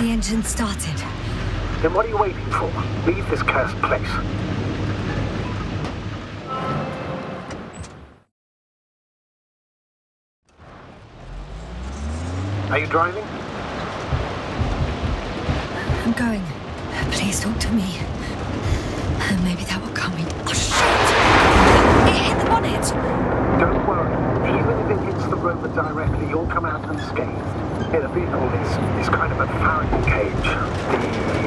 The engine started. Then what are you waiting for? Leave this cursed place. Are you driving? I'm going. Please talk to me. Maybe that will calm me. Oh, shit! It hit the bonnet! Don't worry. Even if it hits the rover directly, you'll come out unscathed. Yeah, the vehicle is kind of a Faraday cage.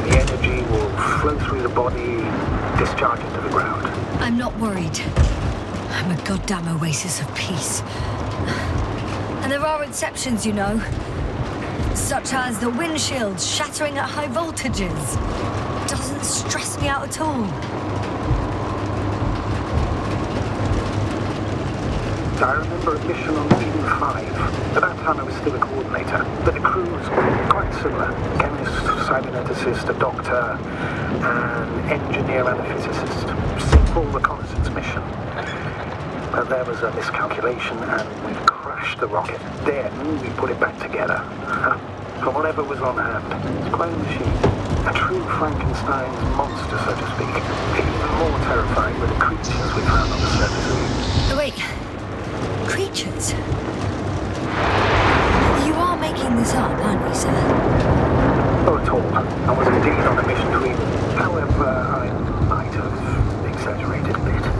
The energy will flow through the body, discharge into the ground. I'm not worried. I'm a goddamn oasis of peace. And there are exceptions, you know. Such as the windshield shattering at high voltages. Doesn't stress me out at all. I remember a mission on Eden 5. At that time I was still a coordinator, but the crew was quite similar. Chemist, cyberneticist, a doctor, an engineer and a physicist. Simple reconnaissance mission. But there was a miscalculation and we crashed the rocket. Then we put it back together. From whatever was on hand. It's quite a machine. A true Frankenstein's monster, so to speak. Even more terrifying were the creatures we found on the surface. Oh, wait. Creatures? You are making this up, aren't you, sir? Not at all. I was indeed on a mission to Eden. However, I might have exaggerated a bit.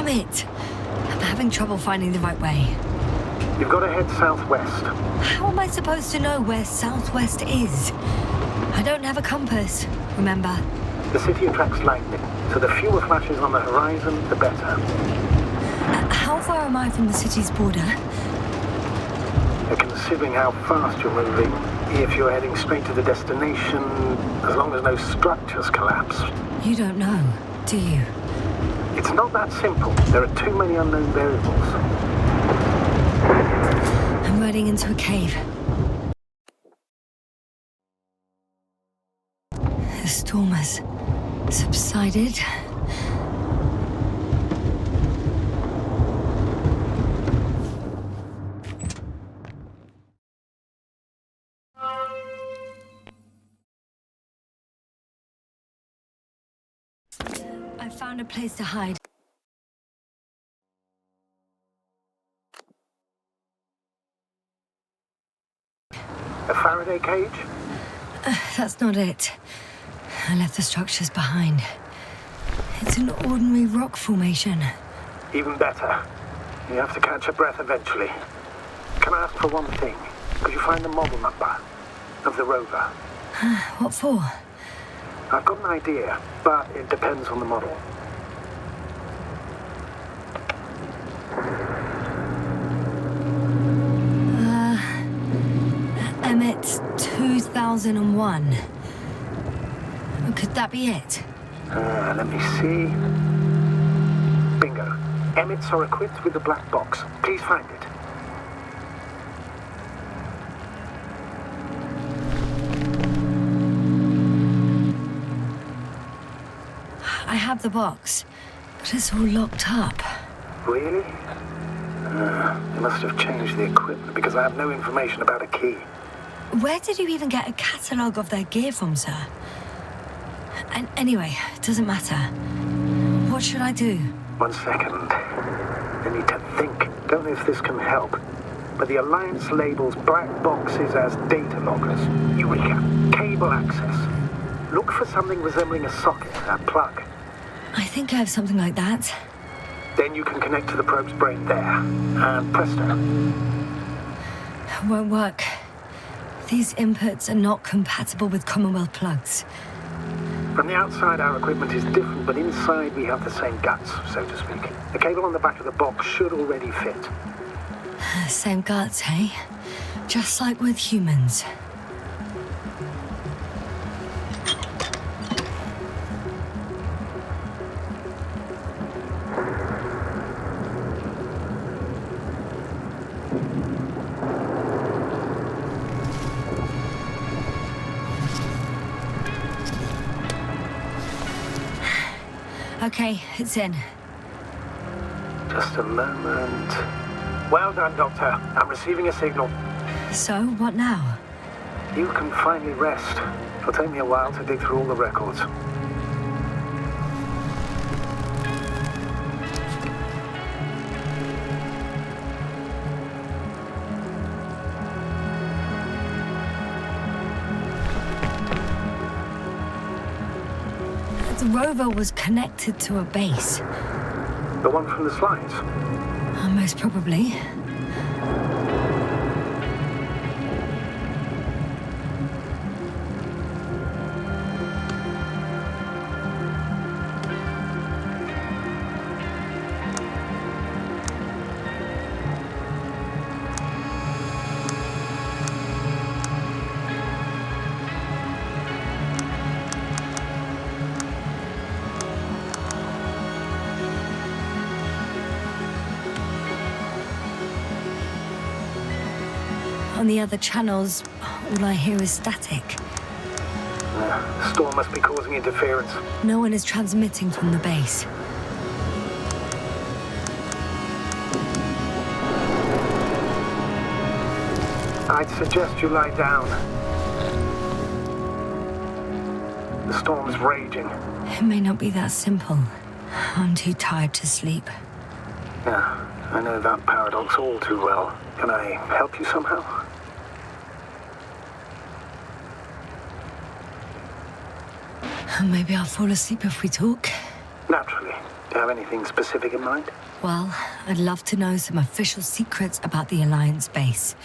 It. I'm having trouble finding the right way. You've got to head southwest. How am I supposed to know where southwest is? I don't have a compass, remember? The city attracts lightning, so the fewer flashes on the horizon, the better. How far am I from the city's border? Considering how fast you're moving, if you're heading straight to the destination, as long as no structures collapse. You don't know, do you? It's not that simple. There are too many unknown variables. I'm riding into a cave. The storm has subsided. I found a place to hide. A Faraday cage? That's not it. I left the structures behind. It's an ordinary rock formation. Even better. You have to catch your breath eventually. Can I ask for one thing? Could you find the model number of the rover? What for? I've got an idea, but it depends on the model. Emmett's 2001. Could that be it? Let me see. Bingo. Emmets are equipped with a black box. Please find it. I have the box, but it's all locked up. Really? They must have changed the equipment because I have no information about a key. Where did you even get a catalogue of their gear from, sir? And anyway, it doesn't matter. What should I do? 1 second. I need to think. Don't know if this can help. But the Alliance labels black boxes as data loggers. Eureka. Cable access. Look for something resembling a socket, a plug. I think I have something like that. Then you can connect to the probe's brain there. And presto. Won't work. These inputs are not compatible with Commonwealth plugs. From the outside, our equipment is different, but inside we have the same guts, so to speak. The cable on the back of the box should already fit. Same guts, hey? Just like with humans. Okay, it's in. Just a moment. Well done, Doctor. I'm receiving a signal. So, what now? You can finally rest. It'll take me a while to dig through all the records. The rover was connected to a base. The one from the slides? Most probably. On the other channels, all I hear is static. The storm must be causing interference. No one is transmitting from the base. I'd suggest you lie down. The storm's raging. It may not be that simple. I'm too tired to sleep. Yeah, I know that paradox all too well. Can I help you somehow? Maybe I'll fall asleep if we talk. Naturally. Do you have anything specific in mind? Well, I'd love to know some official secrets about the Alliance base.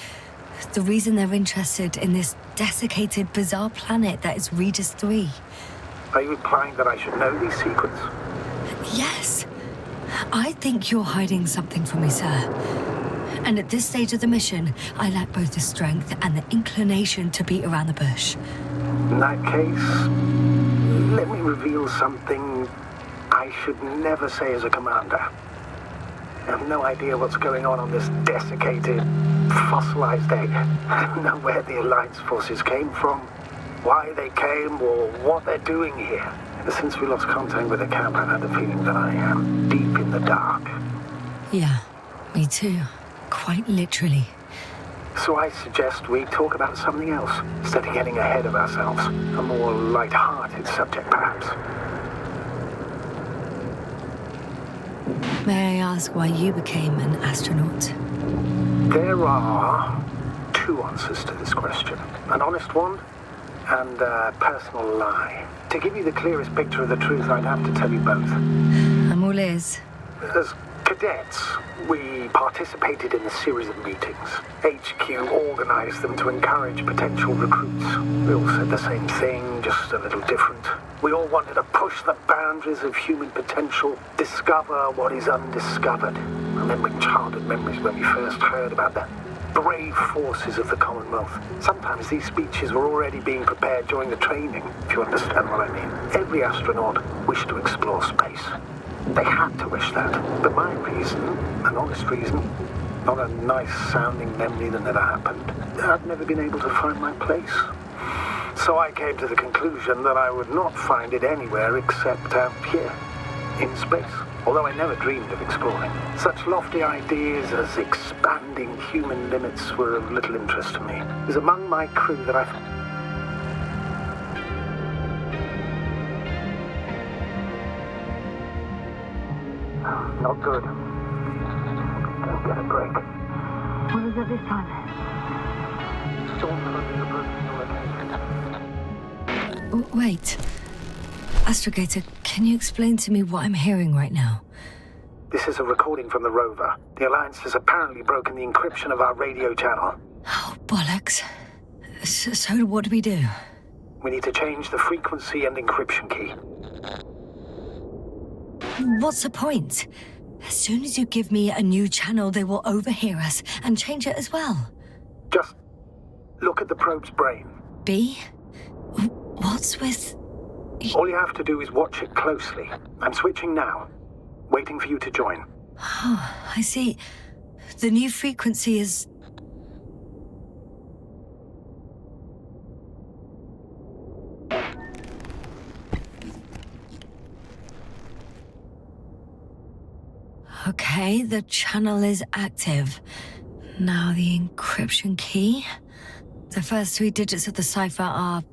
The reason they're interested in this desiccated, bizarre planet that is Regis 3. Are you implying that I should know these secrets? Yes. I think you're hiding something from me, sir. And at this stage of the mission, I lack both the strength and the inclination to beat around the bush. In that case, let me reveal something I should never say as a commander. I have no idea what's going on this desiccated, fossilized egg. I don't know where the Alliance forces came from, why they came, or what they're doing here. Ever since we lost contact with the camp, I've had the feeling that I am deep in the dark. Yeah, me too. Quite literally. So I suggest we talk about something else, instead of getting ahead of ourselves. A more light-hearted subject, perhaps. May I ask why you became an astronaut? There are two answers to this question. An honest one and a personal lie. To give you the clearest picture of the truth, I'd have to tell you both. I'm all ears. As cadets, we participated in a series of meetings. HQ organized them to encourage potential recruits. We all said the same thing, just a little different. We all wanted to push the boundaries of human potential, discover what is undiscovered. Remembering childhood memories when we first heard about the brave forces of the Commonwealth. Sometimes these speeches were already being prepared during the training, if you understand what I mean. Every astronaut wished to explore space. They had to wish that. But my reason, an honest reason, not a nice-sounding memory that never happened, I'd never been able to find my place. So I came to the conclusion that I would not find it anywhere except out here, in space. Although I never dreamed of exploring. Such lofty ideas as expanding human limits were of little interest to me. It was among my crew that I... Not good. Don't get a break. What was it this time? Storm closing the location. Wait. Astrogator, can you explain to me what I'm hearing right now? This is a recording from the rover. The Alliance has apparently broken the encryption of our radio channel. Oh, bollocks. So what do we do? We need to change the frequency and encryption key. What's the point? As soon as you give me a new channel, they will overhear us and change it as well. Just look at the probe's brain. B? What's with... All you have to do is watch it closely. I'm switching now. Waiting for you to join. Oh, I see. The new frequency is... Okay, the channel is active. Now the encryption key. The first 3 digits of the cipher are...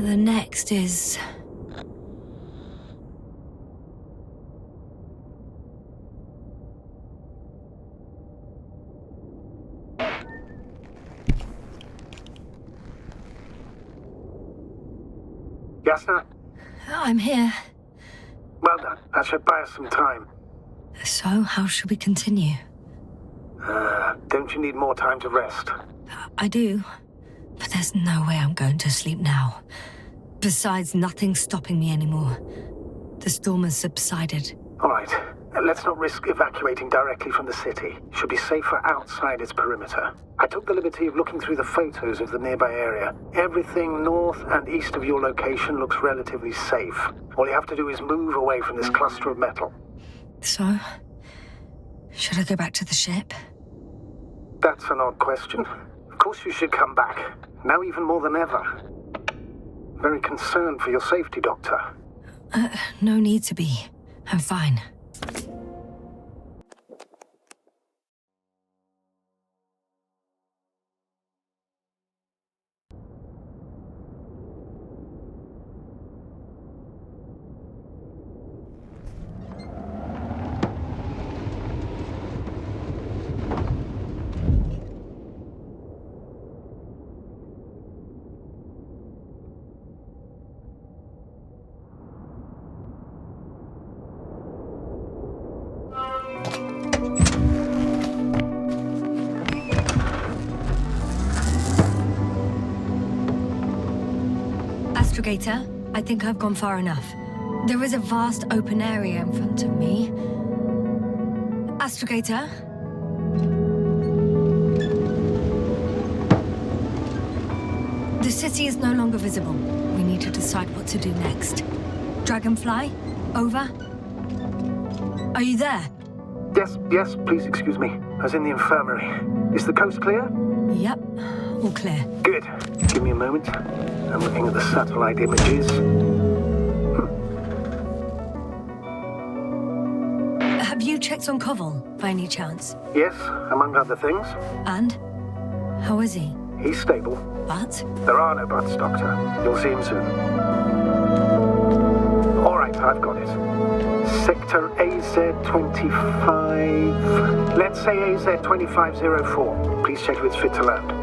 The next is... Yes, sir? I'm here. Well done. That should buy us some time. So, how should we continue? Don't you need more time to rest? I do. But there's no way I'm going to sleep now. Besides, nothing's stopping me anymore. The storm has subsided. All right. Let's not risk evacuating directly from the city. Should be safer outside its perimeter. I took the liberty of looking through the photos of the nearby area. Everything north and east of your location looks relatively safe. All you have to do is move away from this cluster of metal. So, should I go back to the ship? That's an odd question. Of course you should come back. Now even more than ever. Very concerned for your safety, Doctor. No need to be. I'm fine. Astrogator, I think I've gone far enough. There is a vast open area in front of me. Astrogator? The city is no longer visible. We need to decide what to do next. Dragonfly? Over? Are you there? Yes, please excuse me. I was in the infirmary. Is the coast clear? Yep, all clear. Good. Give me a moment. I'm looking at the satellite images. Have you checked on Koval, by any chance? Yes, among other things. And? How is he? He's stable. But? There are no buts, Doctor. You'll see him soon. All right, I've got it. Sector AZ-25... Let's say AZ-2504. Please check if it's fit to land.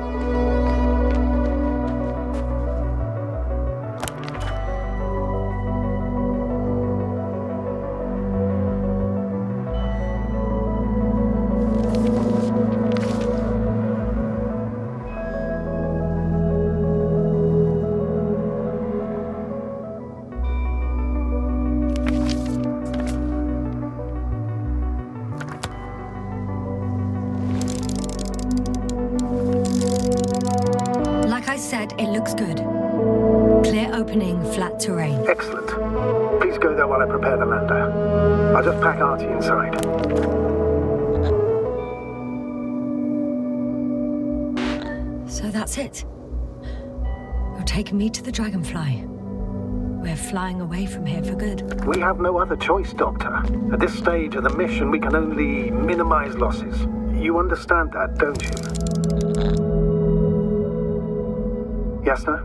It looks good. Clear opening, flat terrain. Excellent. Please go there while I prepare the lander. I'll just pack Artie inside. So that's it. You're taking me to the Dragonfly. We're flying away from here for good. We have no other choice, Doctor. At this stage of the mission, we can only minimize losses. You understand that, don't you? Yes, sir?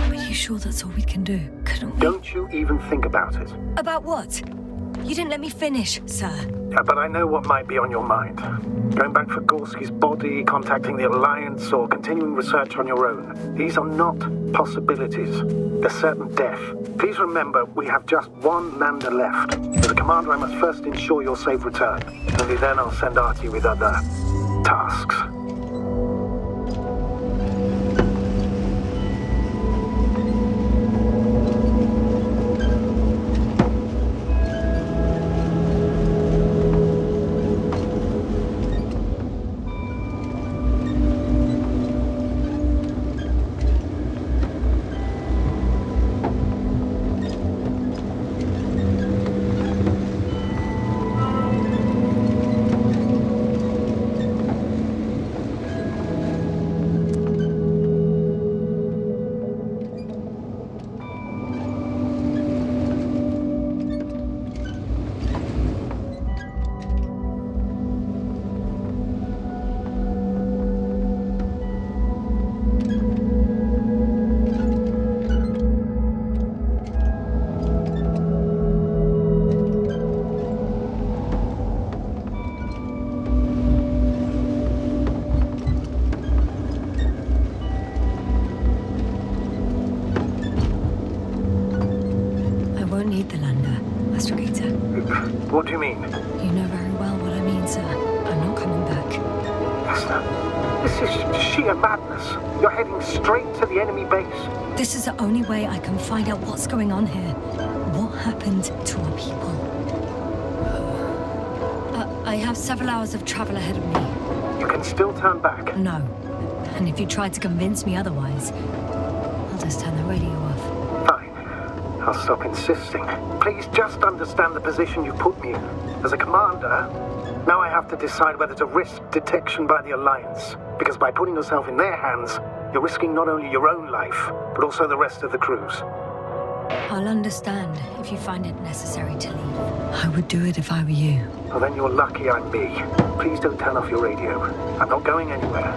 Are you sure that's all we can do? Couldn't we... Don't you even think about it. About what? You didn't let me finish, sir. Yeah, but I know what might be on your mind. Going back for Gorski's body, contacting the Alliance, or continuing research on your own. These are not possibilities. They're certain death. Please remember, we have just one Lander left. As a commander, I must first ensure your safe return. Only then I'll send Artie with other tasks. What do you mean? You know very well what I mean, sir. I'm not coming back. Esther, this is sheer madness. You're heading straight to the enemy base. This is the only way I can find out what's going on here. What happened to our people? I have several hours of travel ahead of me. You can still turn back. No. And if you try to convince me otherwise, I'll just turn the radio off. Fine. I'll stop insisting. Please just understand the position you've put me in. As a commander, now I have to decide whether to risk detection by the Alliance. Because by putting yourself in their hands, you're risking not only your own life, but also the rest of the crew's. I'll understand if you find it necessary to leave. I would do it if I were you. Well, then you're lucky I'm me. Please don't turn off your radio. I'm not going anywhere.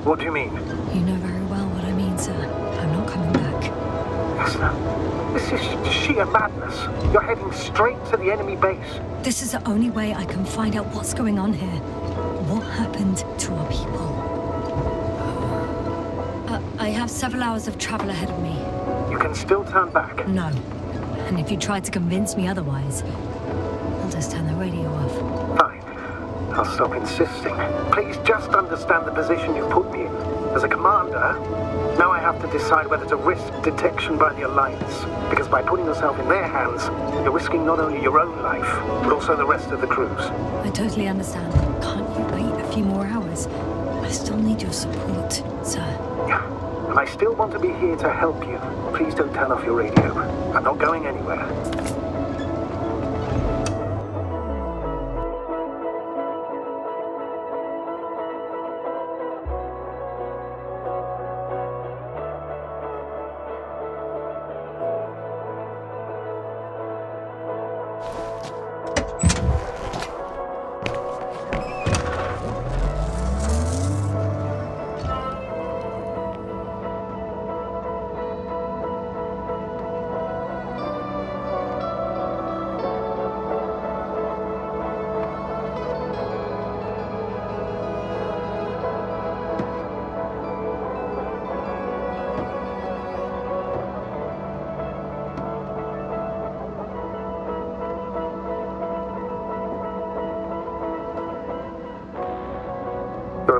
What do you mean? You know very well what I mean, sir. I'm not coming back. Esther, this is sheer madness. You're heading straight to the enemy base. This is the only way I can find out what's going on here. What happened to our people? I have several hours of travel ahead of me. You can still turn back. No. And if you try to convince me otherwise, I'll just turn the radio off. Fine. I'll stop insisting. Please just understand the position you've put me in. As a commander, now I have to decide whether to risk detection by the Alliance. Because by putting yourself in their hands, you're risking not only your own life, but also the rest of the crew's. I totally understand. Can't you wait a few more hours? I still need your support, sir. Yeah. And I still want to be here to help you. Please don't turn off your radio. I'm not going anywhere.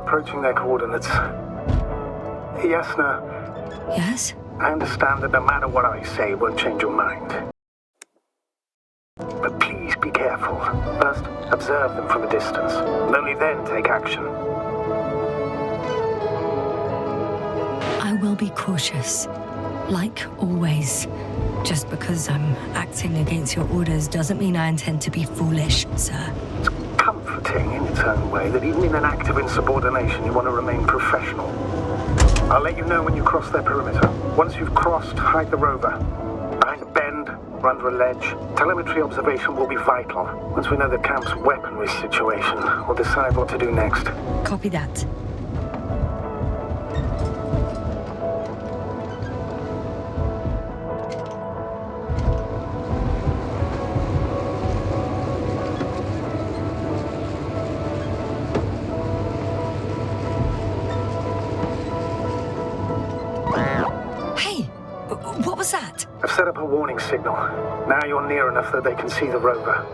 approaching their coordinates. Yasna, Yes? I understand that no matter what I say, it won't change your mind. But please be careful. First, observe them from a distance, and only then take action. I will be cautious. Like always. Just because I'm acting against your orders doesn't mean I intend to be foolish, sir. It's comforting in its own way that even in an act of insubordination, you want to remain professional. I'll let you know when you cross their perimeter. Once you've crossed, hide the rover. Behind a bend, or under a ledge. Telemetry observation will be vital. Once we know the camp's weaponry situation, we'll decide what to do next. Copy that. What was that? I've set up a warning signal. Now you're near enough that they can see the rover.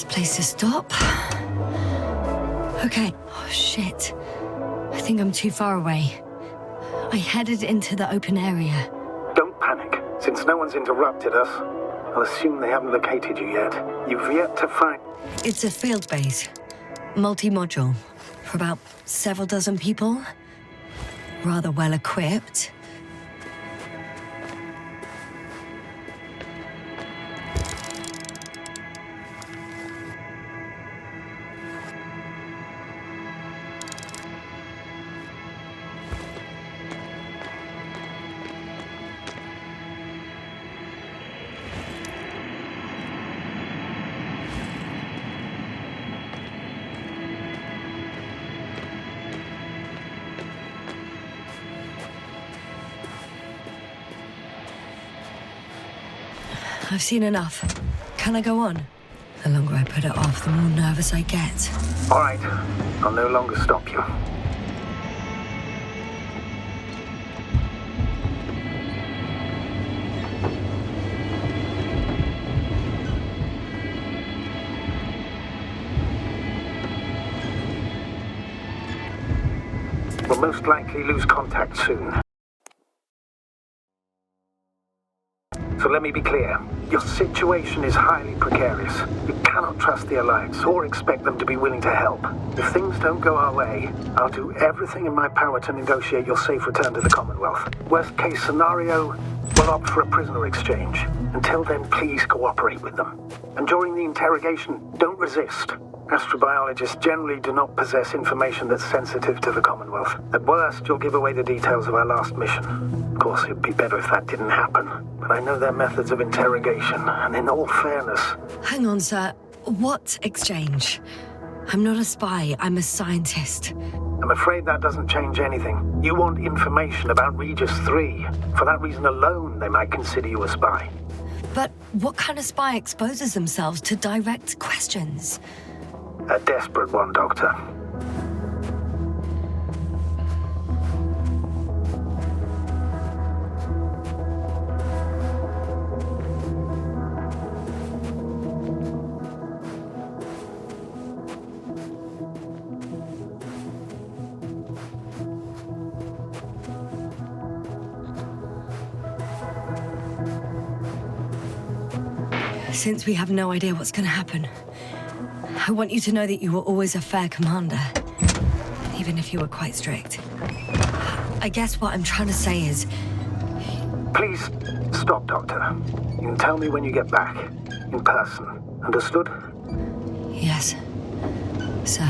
Place to stop. Okay. Oh, shit. I think I'm too far away. I headed into the open area. Don't panic. Since no one's interrupted us, I'll assume they haven't located you yet. You've yet to find... It's a field base. Multi-module. For about several dozen people. Rather well equipped. I've seen enough. Can I go on? The longer I put it off, the more nervous I get. All right. I'll no longer stop you. We'll most likely lose contact soon. So let me be clear. Your situation is highly precarious. You cannot trust the Alliance or expect them to be willing to help. If things don't go our way, I'll do everything in my power to negotiate your safe return to the Commonwealth. Worst case scenario, we'll opt for a prisoner exchange. Until then, please cooperate with them. And during the interrogation, don't resist. Astrobiologists generally do not possess information that's sensitive to the Commonwealth. At worst, you'll give away the details of our last mission. Of course, it'd be better if that didn't happen. But I know their methods of interrogation, and in all fairness... Hang on, sir. What exchange? I'm not a spy, I'm a scientist. I'm afraid that doesn't change anything. You want information about Regis 3. For that reason alone, they might consider you a spy. But what kind of spy exposes themselves to direct questions? A desperate one, Doctor. Since we have no idea what's going to happen, I want you to know that you were always a fair commander, even if you were quite strict. I guess what I'm trying to say is... Please, stop, Doctor. You can tell me when you get back, in person. Understood? Yes, sir.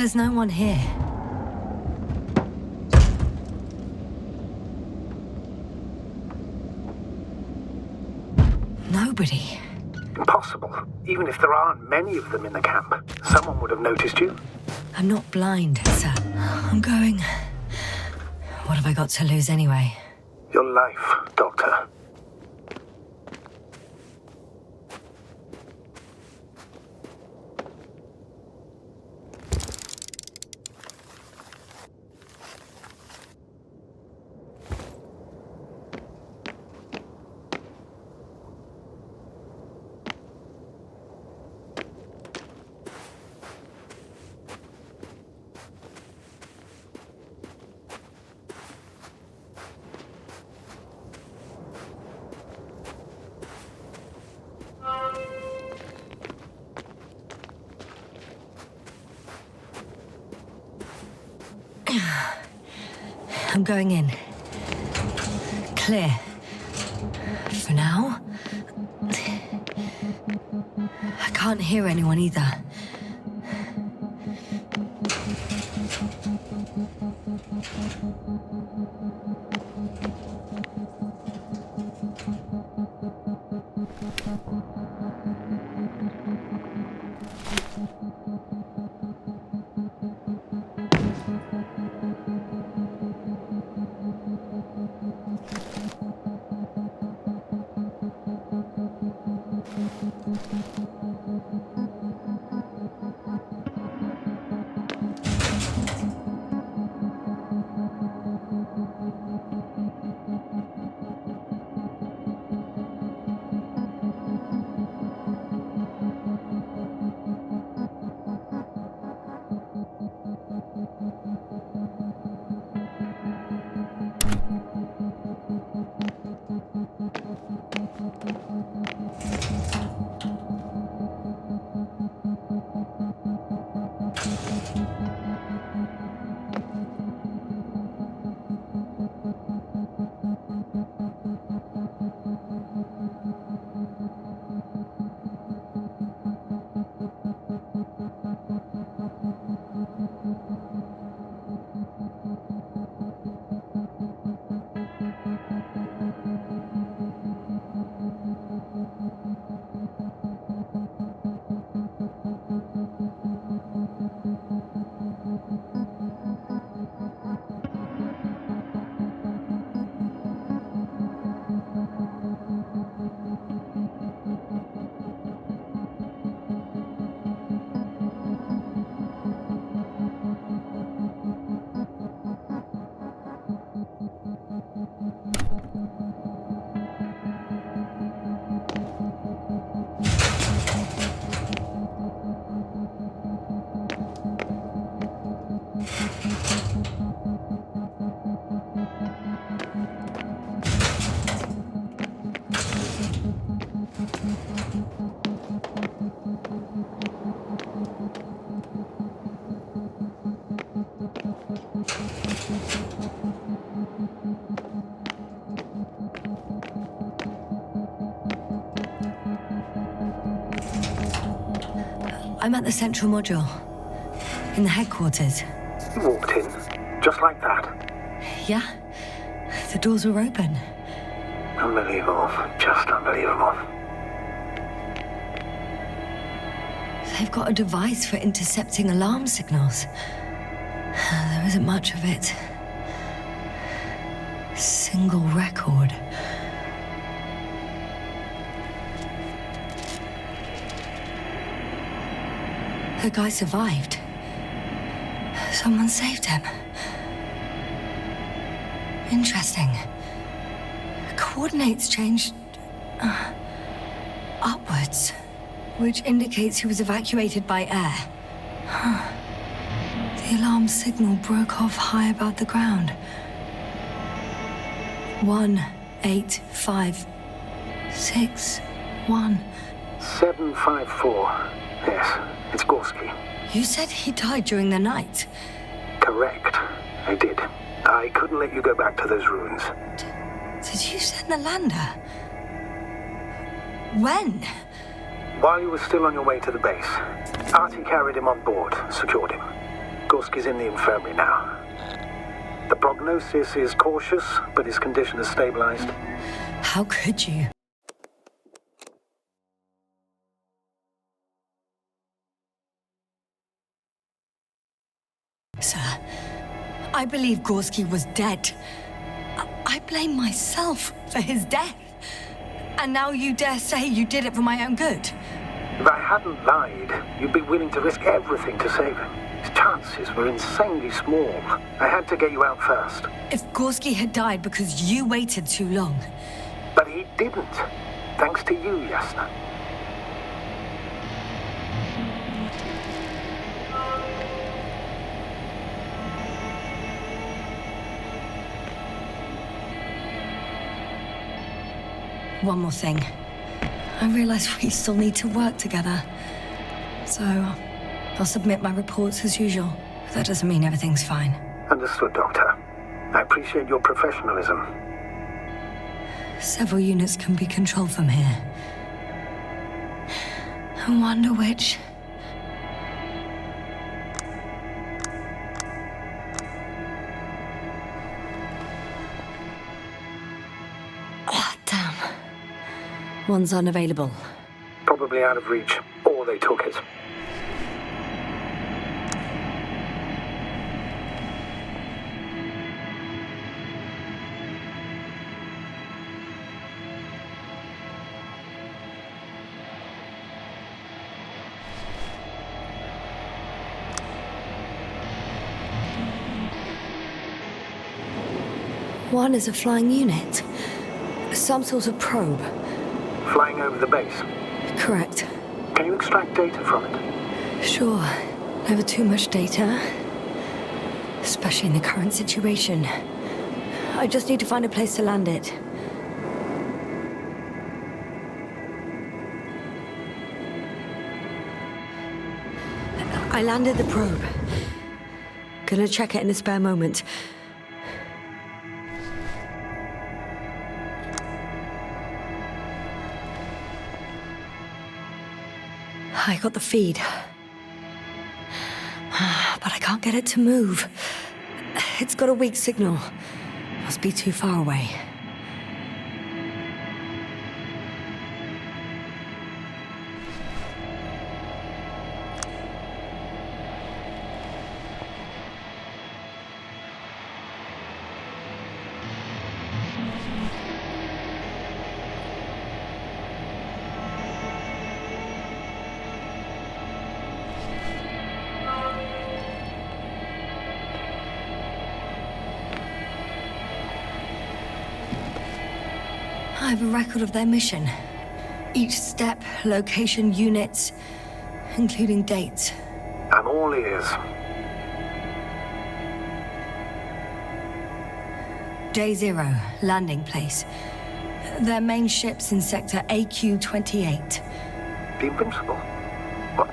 There's no one here. Nobody. Impossible. Even if there aren't many of them in the camp, someone would have noticed you. I'm not blind, sir. I'm going. What have I got to lose anyway? Your life, Doctor. I'm going in. Clear. For now. I can't hear anyone either. I'm at the central module. In the headquarters. You walked in, just like that. Yeah? The doors were open. Unbelievable. Just unbelievable. They've got a device for intercepting alarm signals. There isn't much of it. Single record. The guy survived. Someone saved him. Interesting. Coordinates changed upwards, which indicates he was evacuated by air. The alarm signal broke off high above the ground. 18561. 754. Yes, it's Gorski. You said he died during the night. Correct. I did. I couldn't let you go back to those ruins. Did you send the lander? When? While you were still on your way to the base, Artie carried him on board, secured him. Gorski's in the infirmary now. The prognosis is cautious, but his condition has stabilized. How could you? Sir, I believe Gorski was dead. I blame myself for his death. And now you dare say you did it for my own good? If I hadn't lied, you'd be willing to risk everything to save him. His chances were insanely small. I had to get you out first. If Gorski had died because you waited too long... But he didn't. Thanks to you, Yasna. One more thing. I realize we still need to work together. So, I'll submit my reports as usual. That doesn't mean everything's fine. Understood, Doctor. I appreciate your professionalism. Several units can be controlled from here. I wonder which... Ah, damn. One's unavailable. Probably out of reach, or they took it. One is a flying unit. Some sort of probe. Flying over the base. Correct. Can you extract data from it? Sure. Never too much data. Especially in the current situation. I just need to find a place to land it. I landed the probe. Gonna check it in a spare moment. I got the feed. But I can't get it to move. It's got a weak signal. Must be too far away. I have a record of their mission. Each step, location, units, including dates. I'm all ears. Day 0, landing place. Their main ship's in sector AQ-28. The Invincible? What?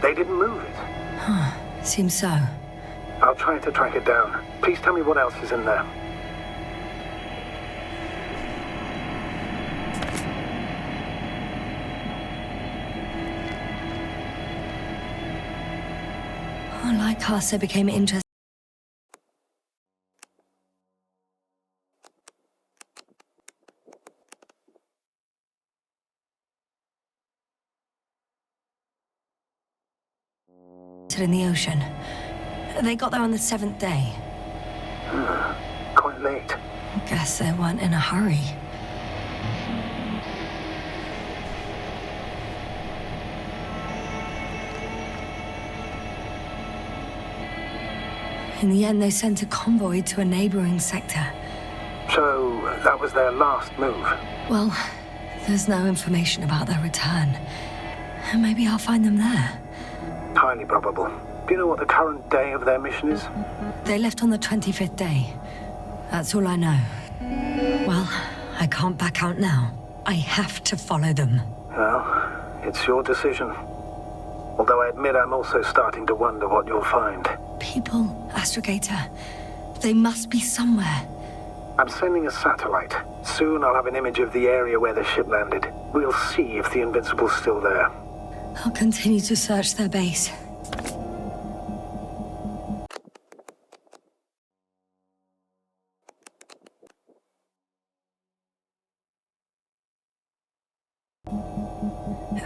They didn't move it? Seems so. I'll try to track it down. Please tell me what else is in there. Like Carcer became interested in the ocean. They got there on the 7th day. Quite late. Guess they weren't in a hurry. In the end, they sent a convoy to a neighboring sector. So, that was their last move? Well, there's no information about their return. Maybe I'll find them there. Highly probable. Do you know what the current day of their mission is? They left on the 25th day. That's all I know. Well, I can't back out now. I have to follow them. Well, it's your decision. Although I admit I'm also starting to wonder what you'll find. People, Astrogator. They must be somewhere. I'm sending a satellite. Soon I'll have an image of the area where the ship landed. We'll see if the Invincible's still there. I'll continue to search their base.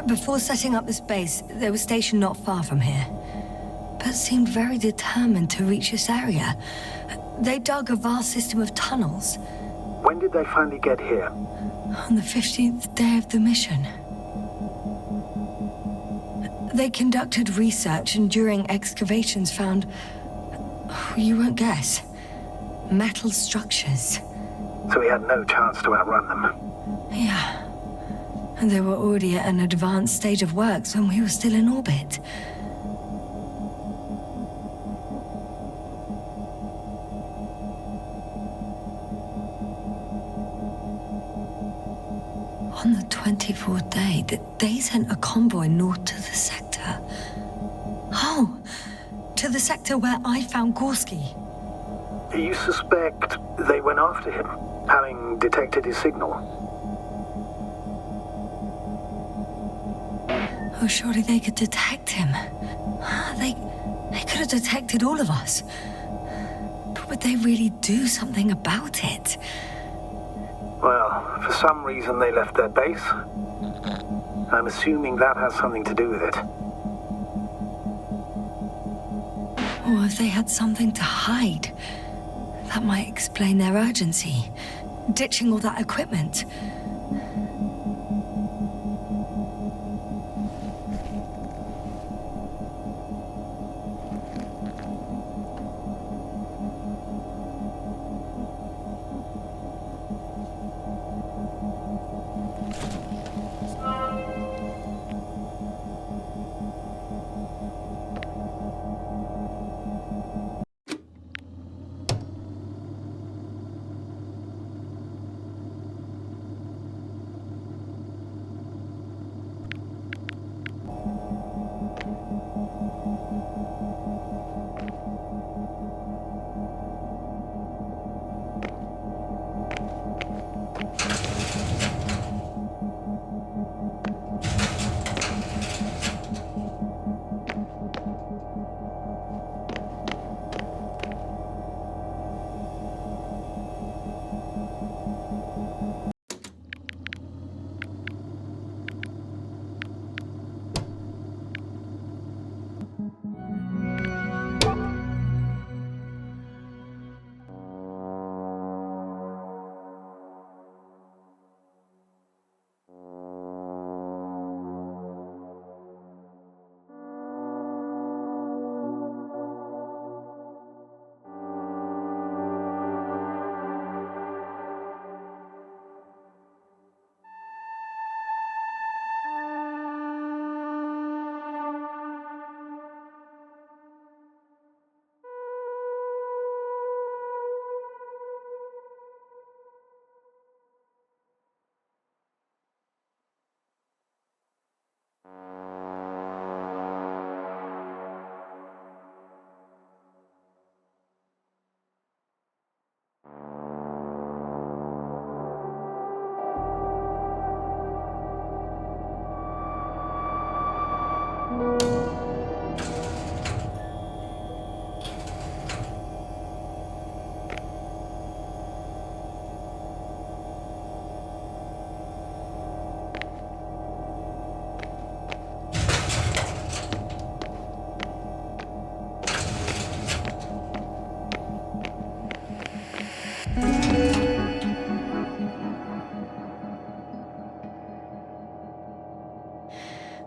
Before setting up this base, they were stationed not far from here, but seemed very determined to reach this area. They dug a vast system of tunnels. When did they finally get here? On the 15th day of the mission. They conducted research and during excavations found, you won't guess, metal structures. So we had no chance to outrun them. Yeah. And they were already at an advanced stage of works when we were still in orbit. On the 24th day, they sent a convoy north to the sector. Oh, to the sector where I found Gorski. You suspect they went after him, having detected his signal? Oh, surely they could detect him. They could have detected all of us. But would they really do something about it? Well, for some reason they left their base. I'm assuming that has something to do with it. Or if they had something to hide, that might explain their urgency, ditching all that equipment.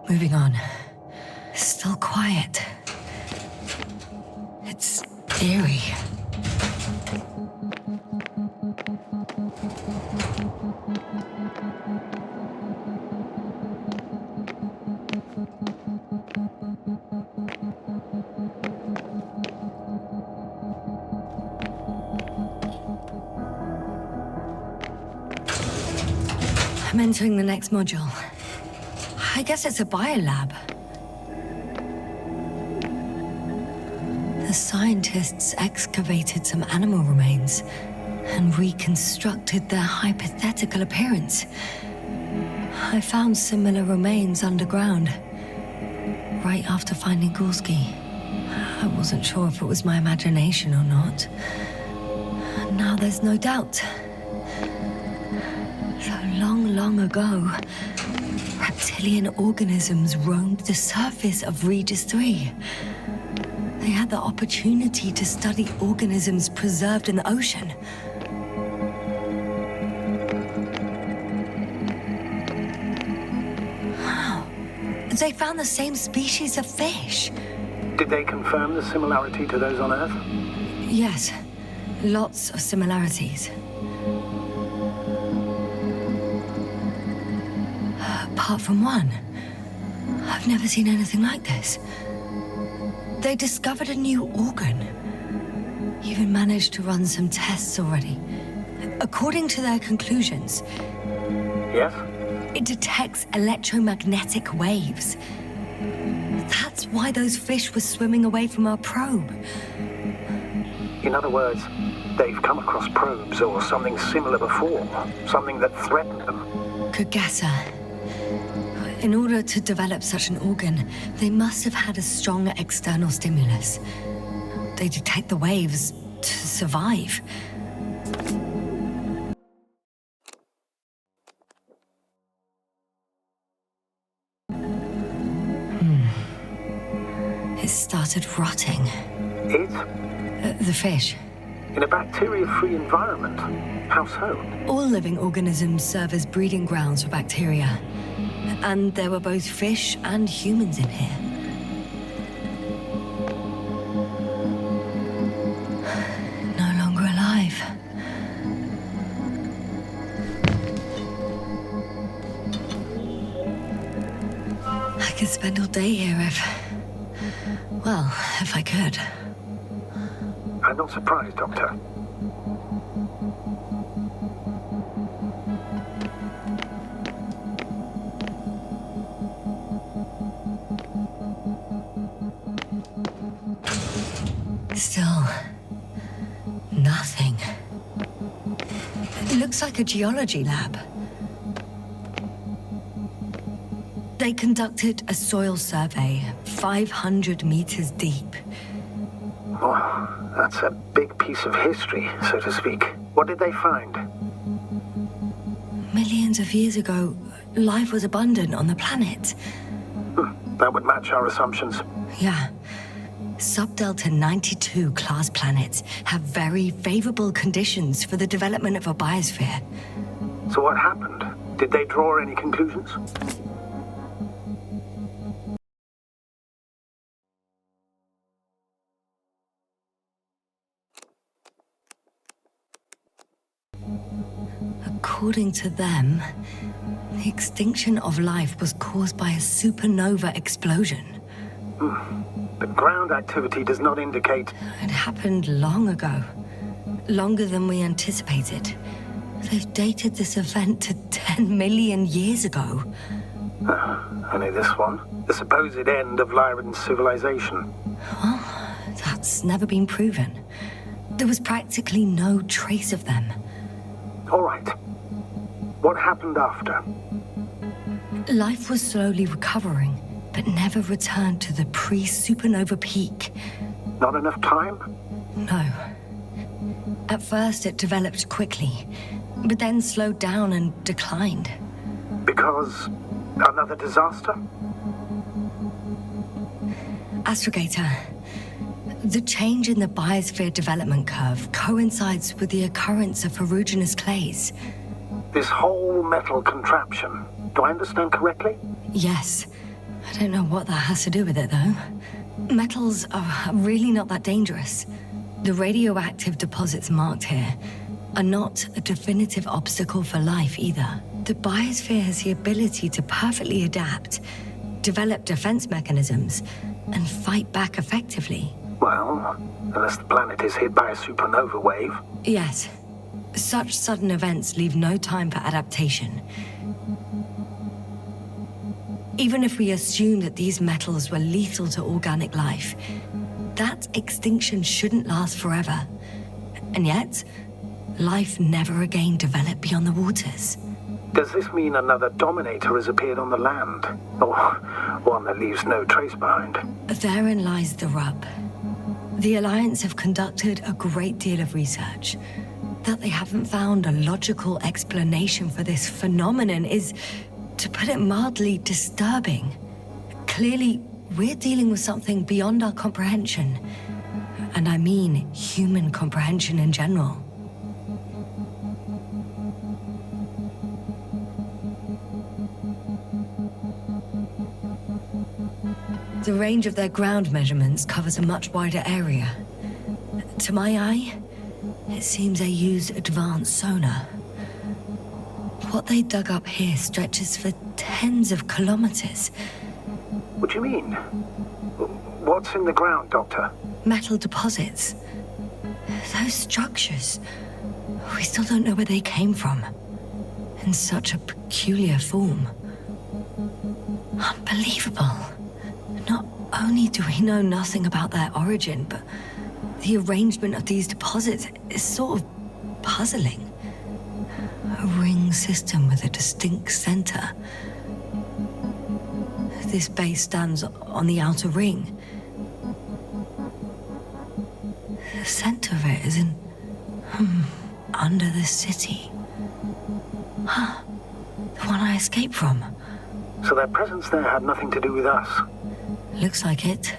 Moving on. Still quiet. It's eerie. I'm entering the next module. I guess it's a biolab. The scientists excavated some animal remains and reconstructed their hypothetical appearance. I found similar remains underground, right after finding Gorski. I wasn't sure if it was my imagination or not. Now there's no doubt. So long, long ago, Reptilian organisms roamed the surface of Regis 3. They had the opportunity to study organisms preserved in the ocean. Wow. They found the same species of fish. Did they confirm the similarity to those on Earth? Yes, lots of similarities. Apart from one, I've never seen anything like this. They discovered a new organ. Even managed to run some tests already. According to their conclusions, Yes? it detects electromagnetic waves. That's why those fish were swimming away from our probe. In other words, they've come across probes or something similar before. Something that threatened them. Could guess her. In order to develop such an organ, they must have had a strong external stimulus. They detect the waves to survive. It started rotting. It? The fish. In a bacteria-free environment? How so? All living organisms serve as breeding grounds for bacteria. And there were both fish and humans in here. No longer alive. I could spend all day here if I could. I'm not surprised, Doctor. Still, nothing. It looks like a geology lab. They conducted a soil survey 500 meters deep. Oh, that's a big piece of history, so to speak. What did they find? Millions of years ago, life was abundant on the planet. That would match our assumptions. Yeah. Subdelta 92 class planets have very favorable conditions for the development of a biosphere. So what happened? Did they draw any conclusions? According to them, the extinction of life was caused by a supernova explosion. But ground activity does not indicate... It happened long ago. Longer than we anticipated. They've dated this event to 10 million years ago. Only this one? The supposed end of Lyran's civilization. Well, that's never been proven. There was practically no trace of them. All right. What happened after? Life was slowly recovering, but never returned to the pre-supernova peak. Not enough time? No. At first it developed quickly, but then slowed down and declined. Because another disaster? Astrogator, the change in the biosphere development curve coincides with the occurrence of ferruginous clays. This whole metal contraption, do I understand correctly? Yes. I don't know what that has to do with it, though. Metals are really not that dangerous. The radioactive deposits marked here are not a definitive obstacle for life either. The biosphere has the ability to perfectly adapt, develop defense mechanisms, and fight back effectively. Well, unless the planet is hit by a supernova wave. Yes. Such sudden events leave no time for adaptation. Even if we assume that these metals were lethal to organic life, that extinction shouldn't last forever. And yet, life never again developed beyond the waters. Does this mean another Dominator has appeared on the land? Or one that leaves no trace behind? Therein lies the rub. The Alliance have conducted a great deal of research. That they haven't found a logical explanation for this phenomenon is to put it mildly, disturbing. Clearly, we're dealing with something beyond our comprehension. And I mean human comprehension in general. The range of their ground measurements covers a much wider area. To my eye, it seems they use advanced sonar. What they dug up here stretches for tens of kilometers. What do you mean? What's in the ground, Doctor? Metal deposits. Those structures. We still don't know where they came from. In such a peculiar form. Unbelievable. Not only do we know nothing about their origin, but the arrangement of these deposits is sort of puzzling. A ring system with a distinct center. This base stands on the outer ring. The center of it is under the city. Huh. The one I escaped from. So their presence there had nothing to do with us? Looks like it.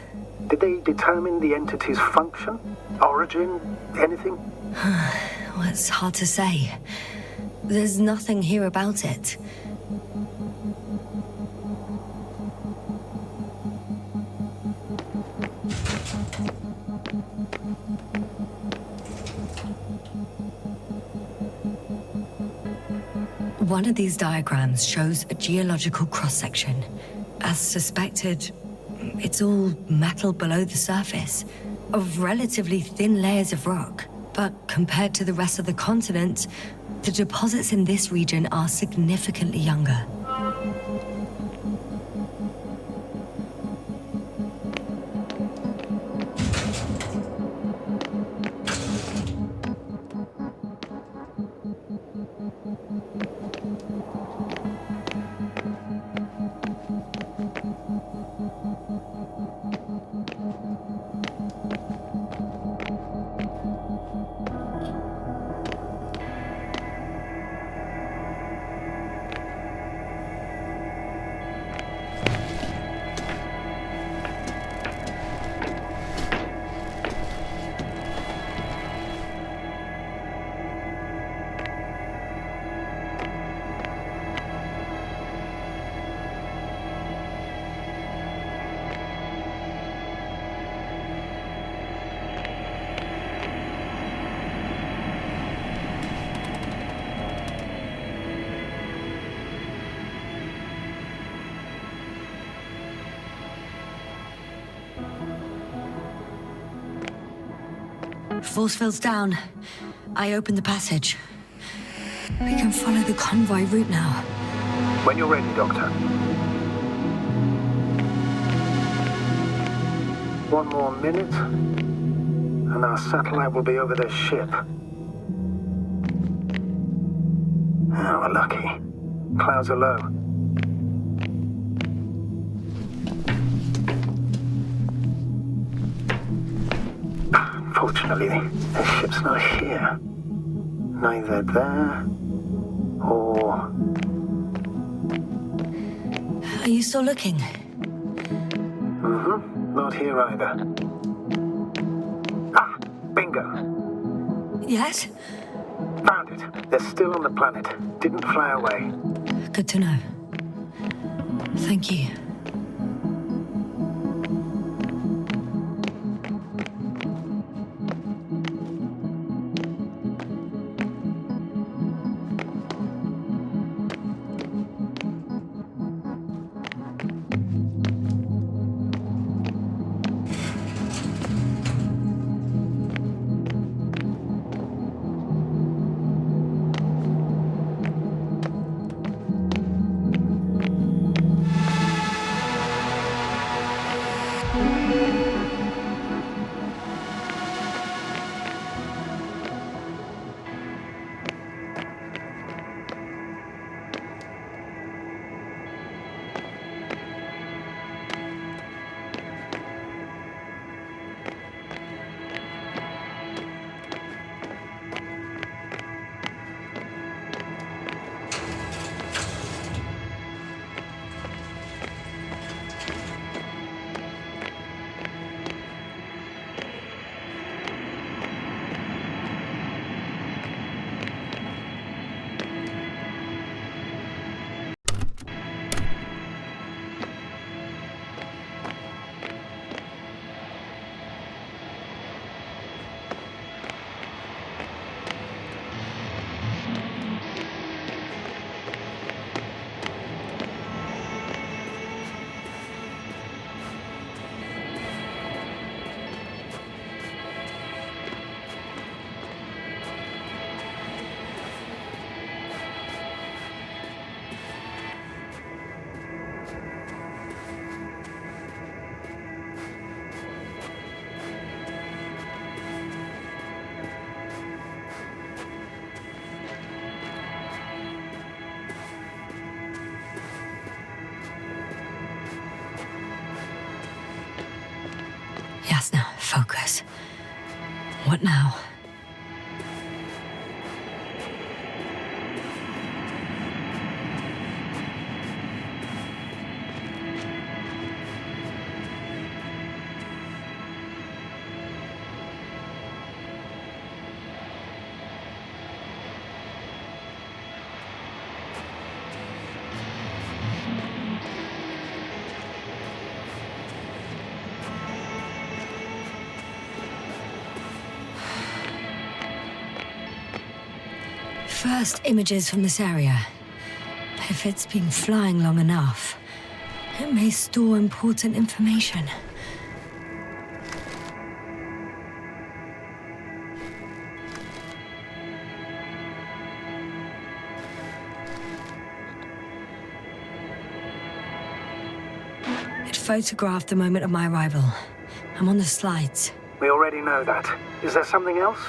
Did they determine the entity's function? Origin? Anything? Well, it's hard to say. There's nothing here about it. One of these diagrams shows a geological cross-section. As suspected, it's all metal below the surface, of relatively thin layers of rock. But compared to the rest of the continent, the deposits in this region are significantly younger. Force field's down. I opened the passage. We can follow the convoy route now. When you're ready, Doctor. One more minute, and our satellite will be over this ship. Oh, we're lucky. Clouds are low. Fortunately, this ship's not here. Neither there, or... Are you still looking? Mm-hmm. Not here either. Ah, bingo. Yes? Found it. They're still on the planet. Didn't fly away. Good to know. Thank you. Jasna, focus. What now? First images from this area. If it's been flying long enough, it may store important information. It photographed the moment of my arrival. I'm on the slides. We already know that. Is there something else?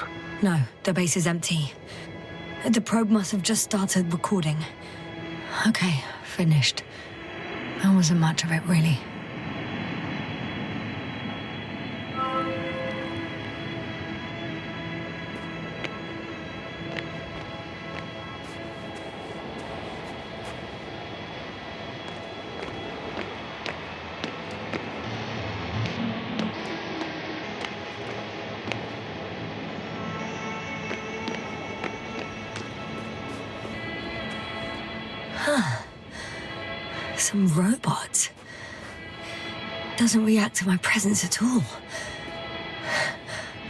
No, the base is empty. The probe must have just started recording. Okay, finished. There wasn't much of it, really. Some robot. Doesn't react to my presence at all.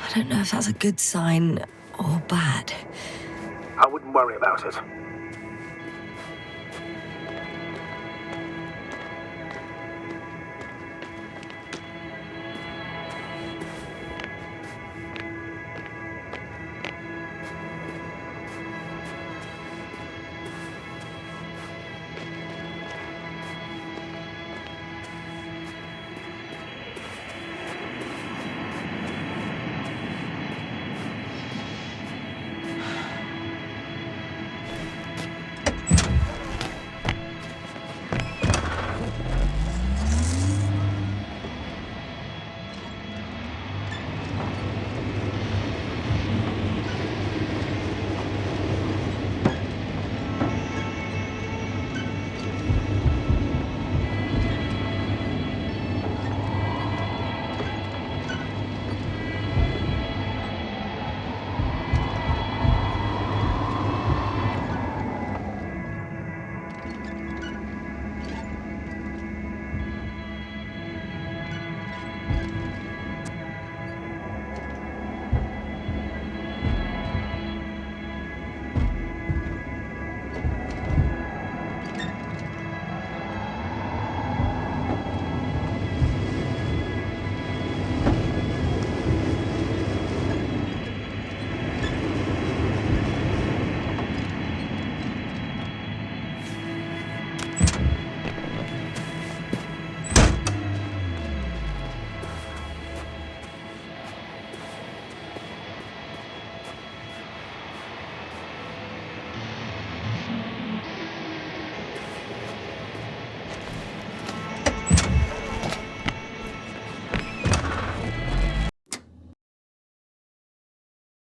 I don't know if that's a good sign or bad. I wouldn't worry about it.